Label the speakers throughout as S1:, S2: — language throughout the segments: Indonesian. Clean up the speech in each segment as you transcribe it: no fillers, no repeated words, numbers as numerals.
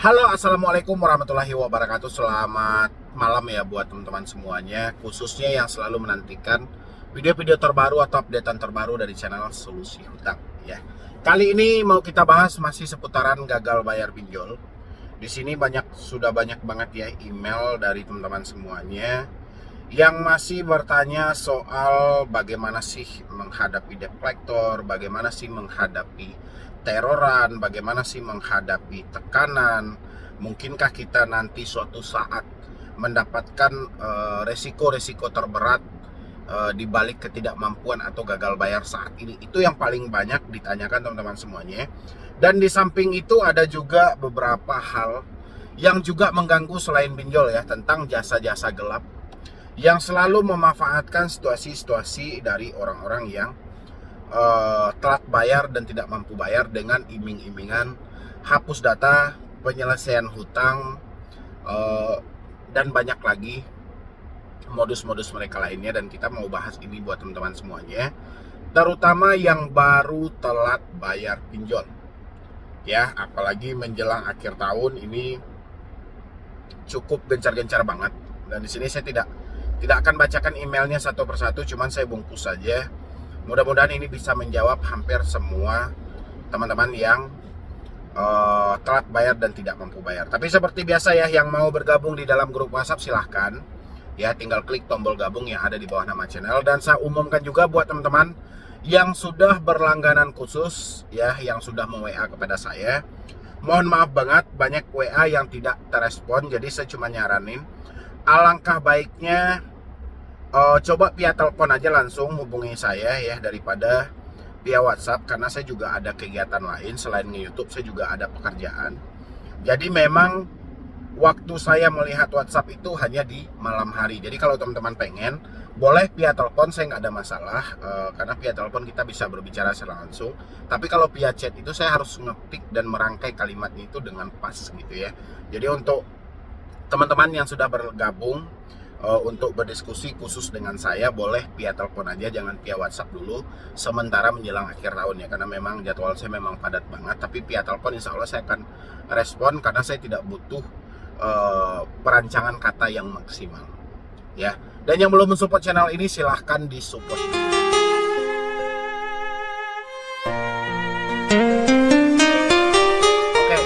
S1: Halo, assalamualaikum warahmatullahi wabarakatuh. Selamat malam ya buat teman-teman semuanya, khususnya yang selalu menantikan video-video terbaru atau updatean terbaru dari channel Solusi Hutang ya. Kali ini mau kita bahas masih seputaran gagal bayar pinjol. Di sini sudah banyak banget ya email dari teman-teman semuanya yang masih bertanya soal bagaimana sih menghadapi debt collector, bagaimana sih menghadapi teroran, bagaimana sih menghadapi tekanan. Mungkinkah kita nanti suatu saat mendapatkan resiko-resiko terberat di balik ketidakmampuan atau gagal bayar saat ini. Itu yang paling banyak ditanyakan teman-teman semuanya. Dan di samping itu ada juga beberapa hal yang juga mengganggu selain pinjol ya, tentang jasa-jasa gelap yang selalu memanfaatkan situasi-situasi dari orang-orang yang telat bayar dan tidak mampu bayar dengan iming-imingan hapus data, penyelesaian hutang, dan banyak lagi modus-modus mereka lainnya. Dan kita mau bahas ini buat teman-teman semuanya, terutama yang baru telat bayar pinjol ya, apalagi menjelang akhir tahun ini cukup gencar-gencar banget. Dan di sini saya tidak akan bacakan emailnya satu persatu, cuman saya bungkus saja. Mudah-mudahan ini bisa menjawab hampir semua teman-teman yang telat bayar dan tidak mampu bayar. Tapi seperti biasa ya, yang mau bergabung di dalam grup WhatsApp silahkan ya, tinggal klik tombol gabung yang ada di bawah nama channel. Dan saya umumkan juga buat teman-teman yang sudah berlangganan khusus ya, yang sudah me-WA kepada saya, mohon maaf banget banyak WA yang tidak terespon. Jadi saya cuma nyaranin, alangkah baiknya coba via telepon aja langsung hubungi saya ya, daripada via WhatsApp, karena saya juga ada kegiatan lain selain nge-YouTube. Saya juga ada pekerjaan. Jadi memang waktu saya melihat WhatsApp itu hanya di malam hari. Jadi kalau teman-teman pengen, boleh via telepon, saya nggak ada masalah, karena via telepon kita bisa berbicara secara langsung. Tapi kalau via chat itu saya harus ngetik dan merangkai kalimatnya itu dengan pas gitu ya. Jadi untuk teman-teman yang sudah bergabung untuk berdiskusi khusus dengan saya, boleh via telepon aja, jangan via WhatsApp dulu sementara menjelang akhir tahun ya, karena memang jadwal saya memang padat banget. Tapi via telepon insya Allah saya akan respon, karena saya tidak butuh perancangan kata yang maksimal ya. Dan yang belum mensupport channel ini silahkan disupport. Oke,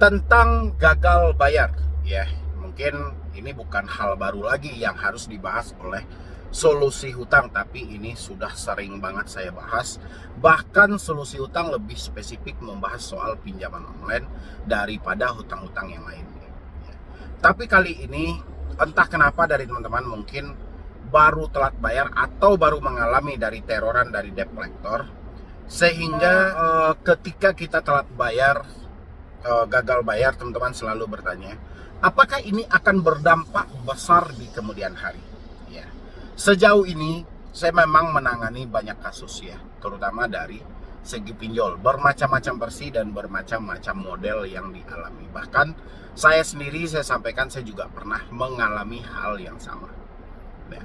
S1: tentang gagal bayar ya, mungkin ini bukan hal baru lagi yang harus dibahas oleh Solusi Hutang, tapi ini sudah sering banget saya bahas. Bahkan Solusi Hutang lebih spesifik membahas soal pinjaman online daripada hutang-hutang yang lainnya. Tapi kali ini entah kenapa dari teman-teman mungkin baru telat bayar atau baru mengalami dari teroran dari debt collector, sehingga ketika kita telat bayar, gagal bayar, teman-teman selalu bertanya, apakah ini akan berdampak besar di kemudian hari ya. Sejauh ini saya memang menangani banyak kasus ya, terutama dari segi pinjol, bermacam-macam versi dan bermacam-macam model yang dialami. Bahkan saya sendiri, saya sampaikan, saya juga pernah mengalami hal yang sama ya.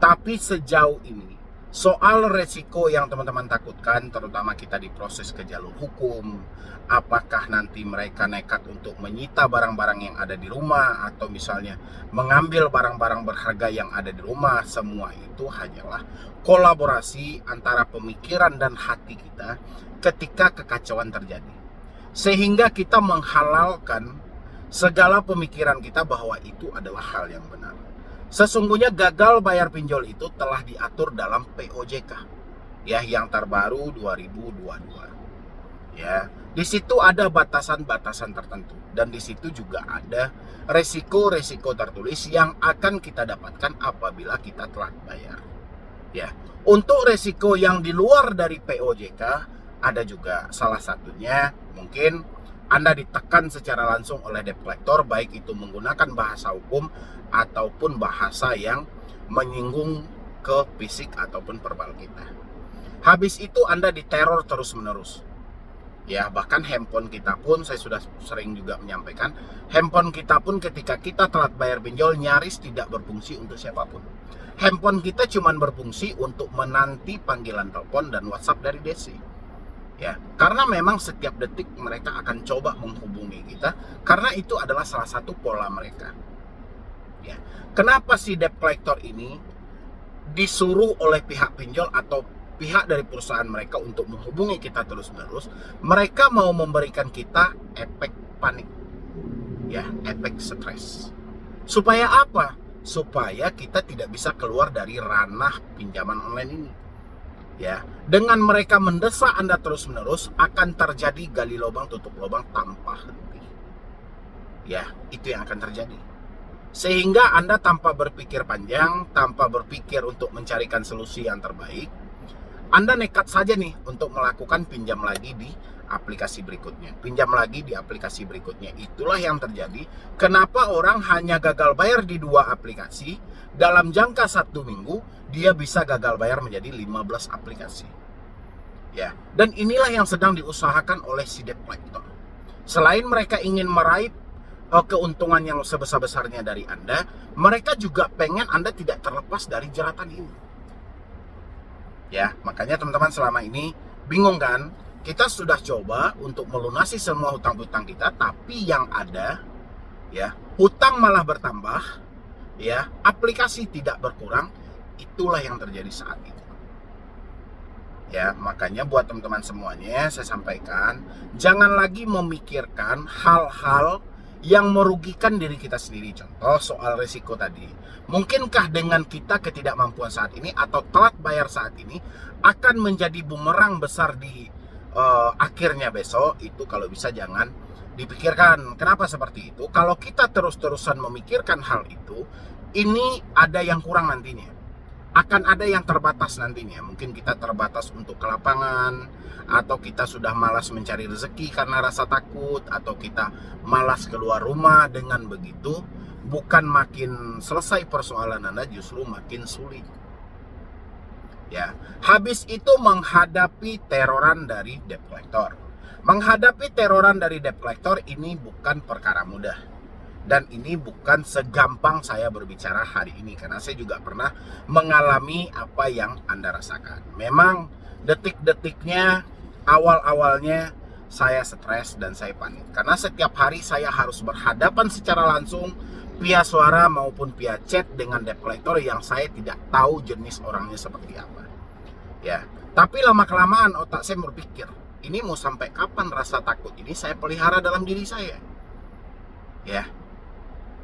S1: Tapi sejauh ini soal resiko yang teman-teman takutkan, terutama kita diproses ke jalur hukum, apakah nanti mereka nekat untuk menyita barang-barang yang ada di rumah, atau misalnya mengambil barang-barang berharga yang ada di rumah, semua itu hanyalah kolaborasi antara pemikiran dan hati kita ketika kekacauan terjadi. Sehingga kita menghalalkan segala pemikiran kita bahwa itu adalah hal yang benar. Sesungguhnya gagal bayar pinjol itu telah diatur dalam POJK ya, yang terbaru 2022 ya. Di situ ada batasan-batasan tertentu, dan di situ juga ada resiko-resiko tertulis yang akan kita dapatkan apabila kita telat bayar ya. Untuk resiko yang di luar dari POJK ada juga, salah satunya mungkin Anda ditekan secara langsung oleh debt collector, baik itu menggunakan bahasa hukum ataupun bahasa yang menyinggung ke fisik ataupun verbal kita. Habis itu Anda diteror terus-menerus ya. Bahkan handphone kita pun, saya sudah sering juga menyampaikan, handphone kita pun ketika kita telat bayar pinjol nyaris tidak berfungsi untuk siapapun. Handphone kita cuma berfungsi untuk menanti panggilan telepon dan WhatsApp dari DC Ya, karena memang setiap detik mereka akan coba menghubungi kita, karena itu adalah salah satu pola mereka. Ya, kenapa si debt collector ini disuruh oleh pihak pinjol atau pihak dari perusahaan mereka untuk menghubungi kita terus-menerus? Mereka mau memberikan kita efek panik, ya, efek stres. Supaya apa? Supaya kita tidak bisa keluar dari ranah pinjaman online ini. Ya, dengan mereka mendesak Anda terus-menerus, akan terjadi gali lubang tutup lubang tanpa henti. Ya, itu yang akan terjadi. Sehingga Anda tanpa berpikir panjang, tanpa berpikir untuk mencarikan solusi yang terbaik, Anda nekat saja nih untuk melakukan pinjam lagi di aplikasi berikutnya. Pinjam lagi di aplikasi berikutnya. Itulah yang terjadi. Kenapa orang hanya gagal bayar di 2 aplikasi, dalam jangka 1 minggu, dia bisa gagal bayar menjadi 15 aplikasi. Ya, dan inilah yang sedang diusahakan oleh si debt collector. Selain mereka ingin meraih keuntungan yang sebesar-besarnya dari Anda, mereka juga pengen Anda tidak terlepas dari jeratan ini. Ya, makanya teman-teman selama ini bingung kan? Kita sudah coba untuk melunasi semua hutang-hutang kita, tapi yang ada, ya, hutang malah bertambah, ya, aplikasi tidak berkurang. Itulah yang terjadi saat ini. Ya, makanya buat teman-teman semuanya saya sampaikan, jangan lagi memikirkan hal-hal yang merugikan diri kita sendiri. Contoh soal risiko tadi. Mungkinkah dengan kita ketidakmampuan saat ini atau telat bayar saat ini akan menjadi bumerang besar di akhirnya besok? Itu kalau bisa jangan dipikirkan. Kenapa seperti itu? Kalau kita terus-terusan memikirkan hal itu, ini ada yang kurang nantinya. Akan ada yang terbatas nantinya. Mungkin kita terbatas untuk ke lapangan, atau kita sudah malas mencari rezeki karena rasa takut, atau kita malas keluar rumah. Dengan begitu, bukan makin selesai persoalan Anda, justru makin sulit. Ya, habis itu menghadapi teroran dari debt collector. Menghadapi teroran dari debt collector ini bukan perkara mudah. Dan ini bukan segampang saya berbicara hari ini, karena saya juga pernah mengalami apa yang Anda rasakan. Memang detik-detiknya, awal-awalnya saya stres dan saya panik. Karena setiap hari saya harus berhadapan secara langsung via suara maupun via chat dengan debt collector yang saya tidak tahu jenis orangnya seperti apa. Ya, tapi lama-kelamaan otak saya berpikir, ini mau sampai kapan rasa takut ini saya pelihara dalam diri saya? Ya,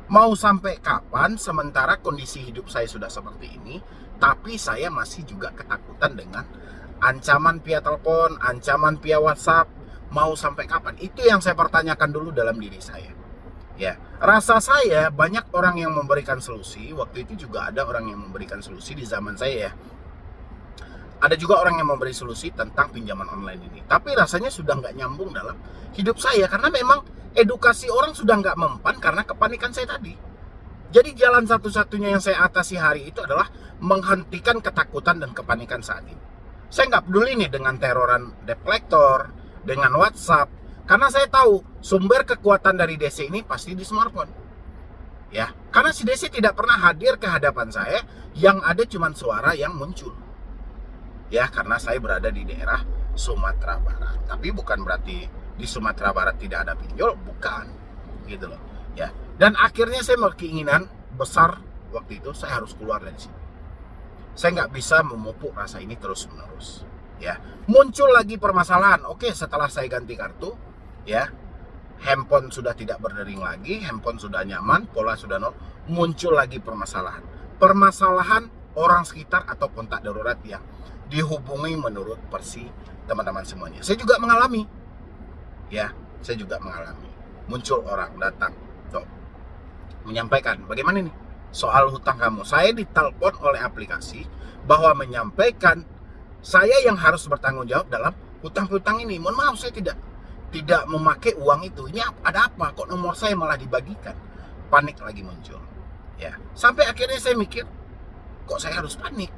S1: mau sampai kapan sementara kondisi hidup saya sudah seperti ini, tapi saya masih juga ketakutan dengan ancaman via telepon, ancaman via WhatsApp. Mau sampai kapan? Itu yang saya pertanyakan dulu dalam diri saya. Ya, rasa saya banyak orang yang memberikan solusi. Waktu itu juga ada orang yang memberikan solusi di zaman saya ya. Ada juga orang yang memberi solusi tentang pinjaman online ini. Tapi rasanya sudah nggak nyambung dalam hidup saya. Karena memang edukasi orang sudah nggak mempan karena kepanikan saya tadi. Jadi jalan satu-satunya yang saya atasi hari itu adalah menghentikan ketakutan dan kepanikan saat ini. Saya nggak peduli nih dengan teroran debt collector, dengan WhatsApp. Karena saya tahu sumber kekuatan dari DC ini pasti di smartphone. Ya, karena si DC tidak pernah hadir ke hadapan saya, yang ada cuma suara yang muncul. Ya, karena saya berada di daerah Sumatera Barat. Tapi bukan berarti di Sumatera Barat tidak ada pinjol, bukan. Gitu loh. Ya. Dan akhirnya saya berkeinginan besar waktu itu, saya harus keluar dari sini. Saya nggak bisa memupuk rasa ini terus-menerus. Ya. Muncul lagi permasalahan. Oke, setelah saya ganti kartu, ya, handphone sudah tidak berdering lagi, handphone sudah nyaman, pola sudah nol, muncul lagi permasalahan. Permasalahan orang sekitar atau kontak darurat yang dihubungi menurut versi teman-teman semuanya. Saya juga mengalami. Ya, saya juga mengalami. Muncul orang datang, tuh, menyampaikan, bagaimana nih soal hutang kamu? Saya ditelepon oleh aplikasi bahwa menyampaikan saya yang harus bertanggung jawab dalam hutang-hutang ini. Mohon maaf, saya tidak memakai uang itu. Ini ada apa? Kok nomor saya malah dibagikan? Panik lagi muncul. Ya, sampai akhirnya saya mikir, kok saya harus panik?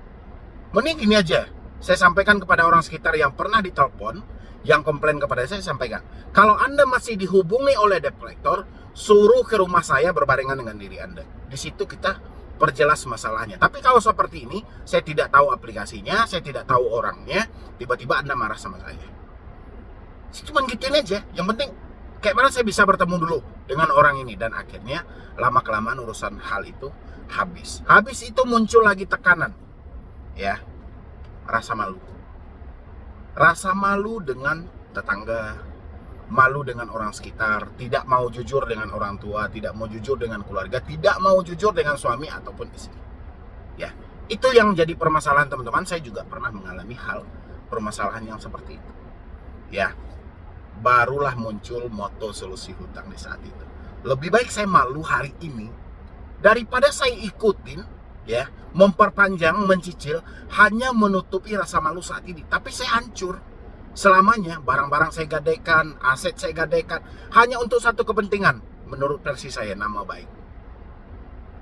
S1: Mending gini aja, saya sampaikan kepada orang sekitar yang pernah ditelepon, yang komplain kepada saya sampaikan, kalau Anda masih dihubungi oleh debt collector, suruh ke rumah saya berbarengan dengan diri Anda. Di situ kita perjelas masalahnya. Tapi kalau seperti ini, saya tidak tahu aplikasinya, saya tidak tahu orangnya, tiba-tiba Anda marah sama saya. Cuman gituin aja. Yang penting kayak mana saya bisa bertemu dulu dengan orang ini, dan akhirnya lama kelamaan urusan hal itu habis. Habis itu muncul lagi tekanan, ya, rasa malu. Rasa malu dengan tetangga, malu dengan orang sekitar, tidak mau jujur dengan orang tua, tidak mau jujur dengan keluarga, tidak mau jujur dengan suami ataupun istri. Ya, itu yang jadi permasalahan teman-teman. Saya juga pernah mengalami hal permasalahan yang seperti itu. Ya, barulah muncul moto solusi hutang di saat itu. Lebih baik saya malu hari ini daripada saya ikutin, ya, memperpanjang, mencicil, hanya menutupi rasa malu saat ini. Tapi saya hancur selamanya. Barang-barang saya gadaikan, aset saya gadaikan, hanya untuk satu kepentingan, menurut versi saya, nama baik.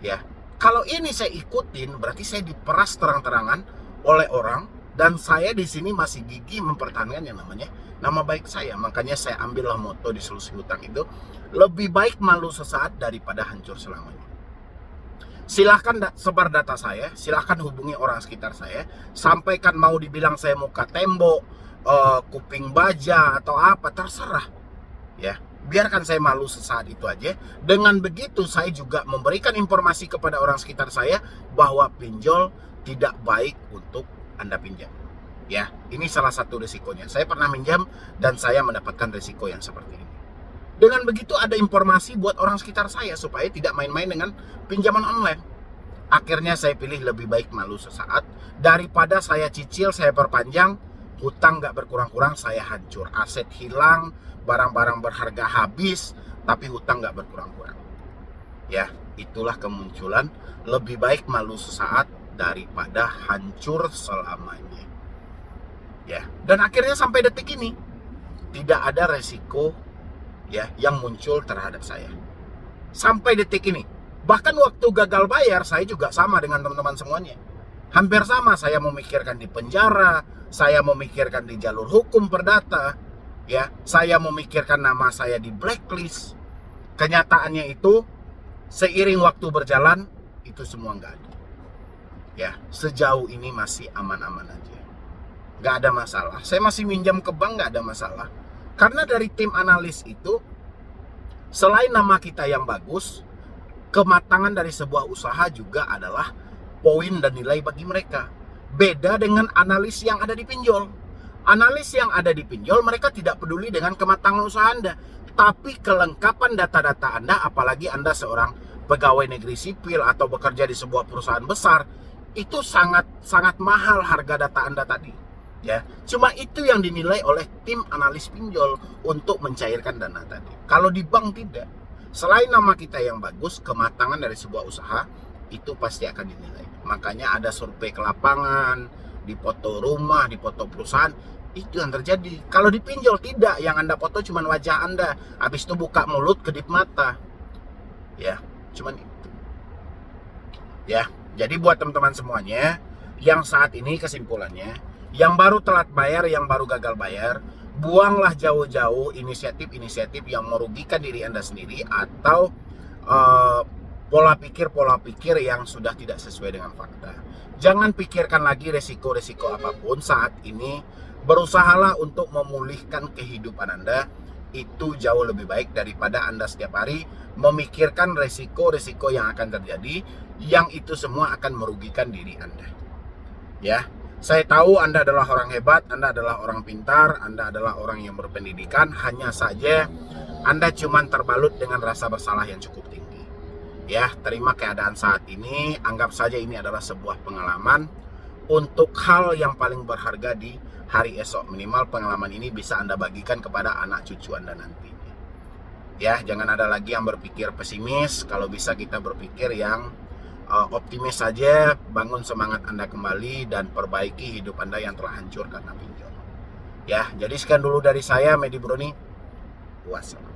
S1: Ya, kalau ini saya ikutin, berarti saya diperas terang-terangan oleh orang, dan saya di sini masih gigih mempertahankan yang namanya nama baik saya. Makanya saya ambillah moto di solusi hutang itu, lebih baik malu sesaat daripada hancur selamanya. Silahkan sebar data saya, silahkan hubungi orang sekitar saya, sampaikan mau dibilang saya muka tembok, kuping baja atau apa, terserah, ya. Biarkan saya malu sesaat itu aja. Dengan begitu saya juga memberikan informasi kepada orang sekitar saya bahwa pinjol tidak baik untuk Anda pinjam. Ya, ini salah satu risikonya. Saya pernah minjam dan saya mendapatkan risiko yang seperti ini. Dengan begitu ada informasi buat orang sekitar saya supaya tidak main-main dengan pinjaman online. Akhirnya saya pilih lebih baik malu sesaat daripada saya cicil, saya perpanjang, hutang nggak berkurang-kurang, saya hancur, aset hilang, barang-barang berharga habis, tapi hutang nggak berkurang-kurang. Ya, itulah kemunculan lebih baik malu sesaat daripada hancur selamanya. Ya, dan akhirnya sampai detik ini tidak ada resiko, ya, yang muncul terhadap saya. Sampai detik ini. Bahkan waktu gagal bayar saya juga sama dengan teman-teman semuanya. Hampir sama, saya memikirkan di penjara, saya memikirkan di jalur hukum perdata, ya, saya memikirkan nama saya di blacklist. Kenyataannya itu seiring waktu berjalan itu semua nggak ada. Ya, sejauh ini masih aman-aman aja. Nggak ada masalah. Saya masih minjam ke bank, nggak ada masalah. Karena dari tim analis itu, selain nama kita yang bagus, kematangan dari sebuah usaha juga adalah poin dan nilai bagi mereka. Beda dengan analis yang ada di pinjol. Analis yang ada di pinjol, mereka tidak peduli dengan kematangan usaha Anda, tapi kelengkapan data-data Anda, apalagi Anda seorang pegawai negeri sipil atau bekerja di sebuah perusahaan besar, itu sangat mahal harga data Anda tadi. Ya, cuma itu yang dinilai oleh tim analis pinjol untuk mencairkan dana tadi. Kalau di bank tidak. Selain nama kita yang bagus, kematangan dari sebuah usaha itu pasti akan dinilai. Makanya ada survei ke lapangan, dipoto rumah, dipoto perusahaan, itu yang terjadi. Kalau di pinjol tidak, yang Anda foto cuma wajah Anda, habis itu buka mulut, kedip mata. Ya, cuman itu. Ya, jadi buat teman-teman semuanya, yang saat ini kesimpulannya, yang baru telat bayar, yang baru gagal bayar, buanglah jauh-jauh inisiatif-inisiatif yang merugikan diri Anda sendiri atau pola pikir yang sudah tidak sesuai dengan fakta. Jangan pikirkan lagi resiko-resiko apapun saat ini. Berusahalah untuk memulihkan kehidupan Anda. Itu jauh lebih baik daripada Anda setiap hari memikirkan resiko-resiko yang akan terjadi, yang itu semua akan merugikan diri Anda. Ya, saya tahu Anda adalah orang hebat, Anda adalah orang pintar, Anda adalah orang yang berpendidikan. Hanya saja Anda cuma terbalut dengan rasa bersalah yang cukup tinggi. Ya, terima keadaan saat ini. Anggap saja ini adalah sebuah pengalaman untuk hal yang paling berharga di hari esok. Minimal pengalaman ini bisa Anda bagikan kepada anak cucu Anda nantinya. Ya, jangan ada lagi yang berpikir pesimis. Kalau bisa kita berpikir yang optimis saja, bangun semangat Anda kembali dan perbaiki hidup Anda yang telah hancur karena pinjol. Ya, jadi sekian dulu dari saya, Medi Broni. Wassalam.